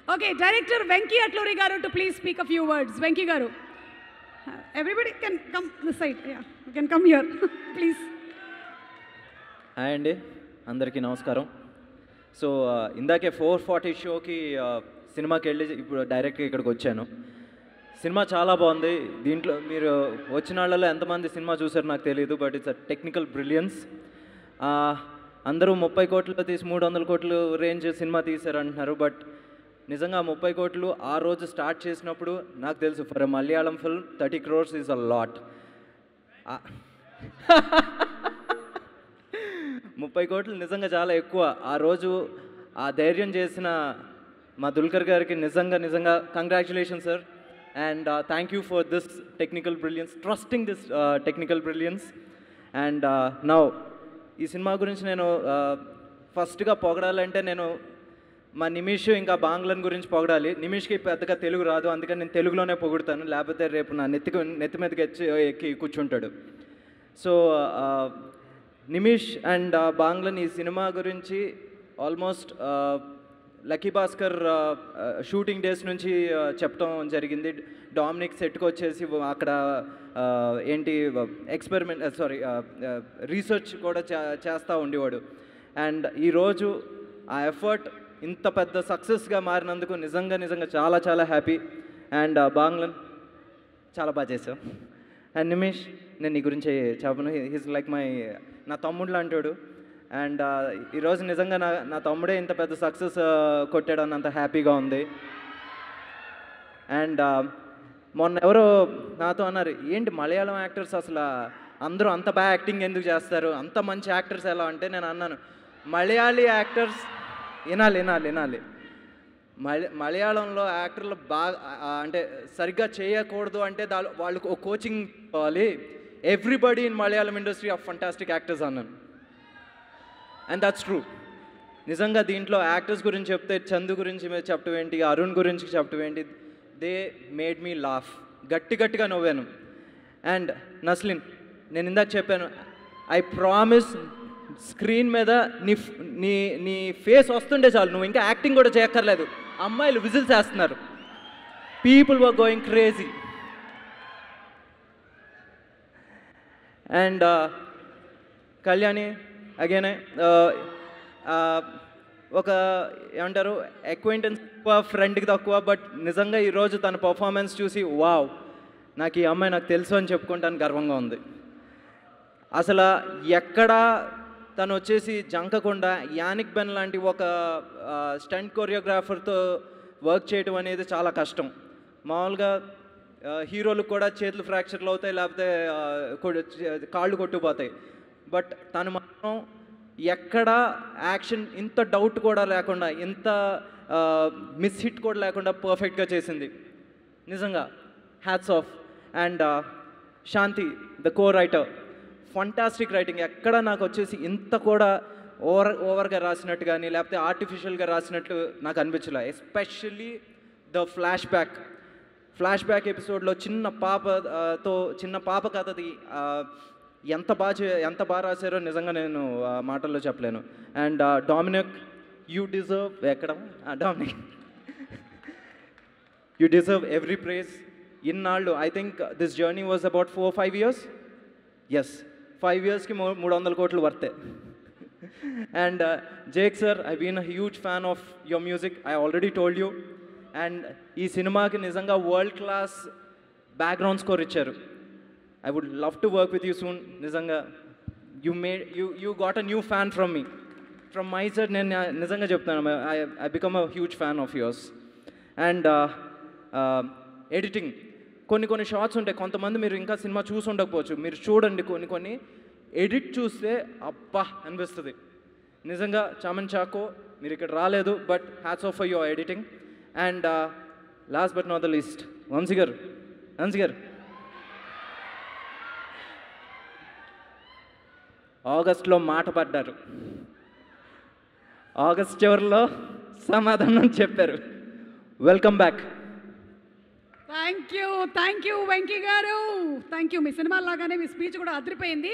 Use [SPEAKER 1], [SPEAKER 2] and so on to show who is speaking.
[SPEAKER 1] Okay, Director Venki Atluri garu to please speak a few words. Venki garu. Everybody can come this side. Yeah, you can come here, please.
[SPEAKER 2] Hi అండి, అందరికీ నమస్కారం. So ఇందాకే 4:40 షోకి సినిమాకి వెళ్ళి ఇప్పుడు డైరెక్ట్గా ఇక్కడికి వచ్చాను. సినిమా చాలా బాగుంది. దీంట్లో మీరు వచ్చిన వాళ్ళలో ఎంతమంది సినిమా చూసారో నాకు తెలియదు, but it's a technical brilliance. అందరూ 30 కోట్లు తీసి 300 కోట్లు రేంజ్ సినిమా తీశారు అంటున్నారు, బట్ నిజంగా 30 కోట్లు ఆ రోజు స్టార్ట్ చేసినప్పుడు నాకు తెలుసు for a Malayalam film 30 crores is a lot. 30 కోట్లు నిజంగా చాలా ఎక్కువ. ఆ రోజు ఆ ధైర్యం చేసిన మా దుల్కర్ గారికి నిజంగా congratulation sir, and thank you for this technical brilliance, trusting this technical brilliance. And now ఈ సినిమా గురించి నేను ఫస్ట్గా పొగడాలంటే నేను మా నిమిష్ ఇంకా బాంగ్లన్ గురించి పొగడాలి. నిమిష్కి పెద్దగా తెలుగు రాదు, అందుకని నేను తెలుగులోనే పొగుడతాను, లేకపోతే రేపు నా నెత్తి మీదకి ఎక్కి కూర్చుంటాడు. సో నిమిష్ అండ్ బాంగ్లన్ ఈ సినిమా గురించి almost lucky Bhaskar shooting days నుంచి చెప్పడం జరిగింది. డామినిక్ సెట్కి వచ్చేసి అక్కడ ఏంటి రీసెర్చ్ కూడా చేస్తూ ఉండేవాడు. అండ్ ఈరోజు ఆ ఎఫర్ట్ ఇంత పెద్ద సక్సెస్గా మారినందుకు నిజంగా చాలా హ్యాపీ. అండ్ బాంగ్లన్ చాలా బాగా చేసావు. అండ్ నిమిష్, నేను నీ గురించి చెప్పను, హీస్ లైక్ నా తమ్ముడు అంటాడు. అండ్ ఈరోజు నిజంగా నా తమ్ముడే ఇంత పెద్ద సక్సెస్ కొట్టాడు అన్నంత హ్యాపీగా ఉంది. అండ్ మొన్న ఎవరో నాతో అన్నారు, ఏంటి మలయాళం యాక్టర్స్ అసలు అందరూ అంత బాగా యాక్టింగ్ ఎందుకు చేస్తారు, అంత మంచి యాక్టర్స్ ఎలా అంటే, నేను అన్నాను మలయాళీ యాక్టర్స్ వినాలి. మలయాళంలో యాక్టర్లు బాగా అంటే సరిగ్గా చేయకూడదు అంటే వాళ్ళకు ఒక కోచింగ్ కావాలి. Everybody in Malayalam industry of fantastic actors అన్నాను, అండ్ దట్స్ ట్రూ. నిజంగా దీంట్లో యాక్టర్స్ గురించి చెప్తే చందు గురించి చెప్పడం ఏంటి, అరుణ్ గురించి చెప్పడం ఏంటి, దే మేడ్ మీ లాఫ్, గట్టిగా నవ్వాను. అండ్ నస్లిన్, నేను ఇందాక చెప్పాను, ఐ ప్రామిస్ స్క్రీన్ మీద నీ ఫేస్ వస్తుండే చాలు, నువ్వు ఇంకా యాక్టింగ్ కూడా చేయక్కర్లేదు. అమ్మాయిలు విజిల్స్ వేస్తున్నారు, people were going crazy. And Kalyani again ఒక ఏమంటారు అక్వైంటెన్స్ ఎక్కువ, ఫ్రెండ్కి తక్కువ, బట్ నిజంగా ఈరోజు తన పర్ఫార్మెన్స్ చూసి వావ్, నాకు ఈ అమ్మాయి నాకు తెలుసు అని చెప్పుకుంటాను గర్వంగా ఉంది. అసలు ఎక్కడా తను వచ్చేసి జంకకుండా యానిక్ బెన్ లాంటి ఒక స్టంట్ కొరియోగ్రాఫర్తో వర్క్ చేయడం అనేది చాలా కష్టం. మామూలుగా హీరోలకు కూడా చేతులు ఫ్రాక్చర్లు అవుతాయి, లేకపోతే కాళ్ళు కొట్టుకుపోతాయి, బట్ తను మాత్రం ఎక్కడ యాక్షన్ ఇంత డౌట్ కూడా లేకుండా, ఇంత మిస్ హిట్ కూడా లేకుండా పర్ఫెక్ట్గా చేసింది. నిజంగా hats off. And Shanti the co writer, fantastic writing. ఎక్కడ నాకు వచ్చేసి ఇంత కూడా ఓవర్గా రాసినట్టు కానీ లేకపోతే ఆర్టిఫిషియల్గా రాసినట్లు నాకు అనిపించలే. ఎస్పెషల్లీ ద ఫ్లాష్ బ్యాక్ ఎపిసోడ్లో చిన్న పాప కథది ఎంత బాగా రాశారో నిజంగా నేను మాటల్లో చెప్పలేను. And Dominic, you deserve Dominic you deserve every prize. ఇన్నాళ్ళు I think this journey was about 4-5 years. Yes, 5 yearsకి 300 కోట్లు వర్తే. And Jake sir, I been a huge fan of your music, I already told you. And ఈ సినిమాకి నిజంగా world class background score ఇచ్చారు. I would love to work with you soon. నిజంగా you got a new fan from me, from my side. నేను నిజంగా చెప్తాను, I become a huge fan of yours. And editing, కొన్ని shorts ఉంటాయి, కొంతమంది మీరు ఇంకా సినిమా చూసి ఉండకపోవచ్చు, మీరు చూడండి. కొన్ని ఎడిట్ చూస్తే అబ్బా అనిపిస్తుంది. నిజంగా చామన్ చాకో, మీరు ఇక్కడ రాలేదు, but hats off for your editing. And last but not the least, Vamshi గారు ఆగస్ట్లో మాట పడ్డారు, ఆగస్ట్ చివరిలో సమాధానం చెప్పారు. Welcome back.
[SPEAKER 1] Thank you Venky గారు, థ్యాంక్ యూ. మీ సినిమా లాగానే మీ స్పీచ్ కూడా అదిరిపోయింది.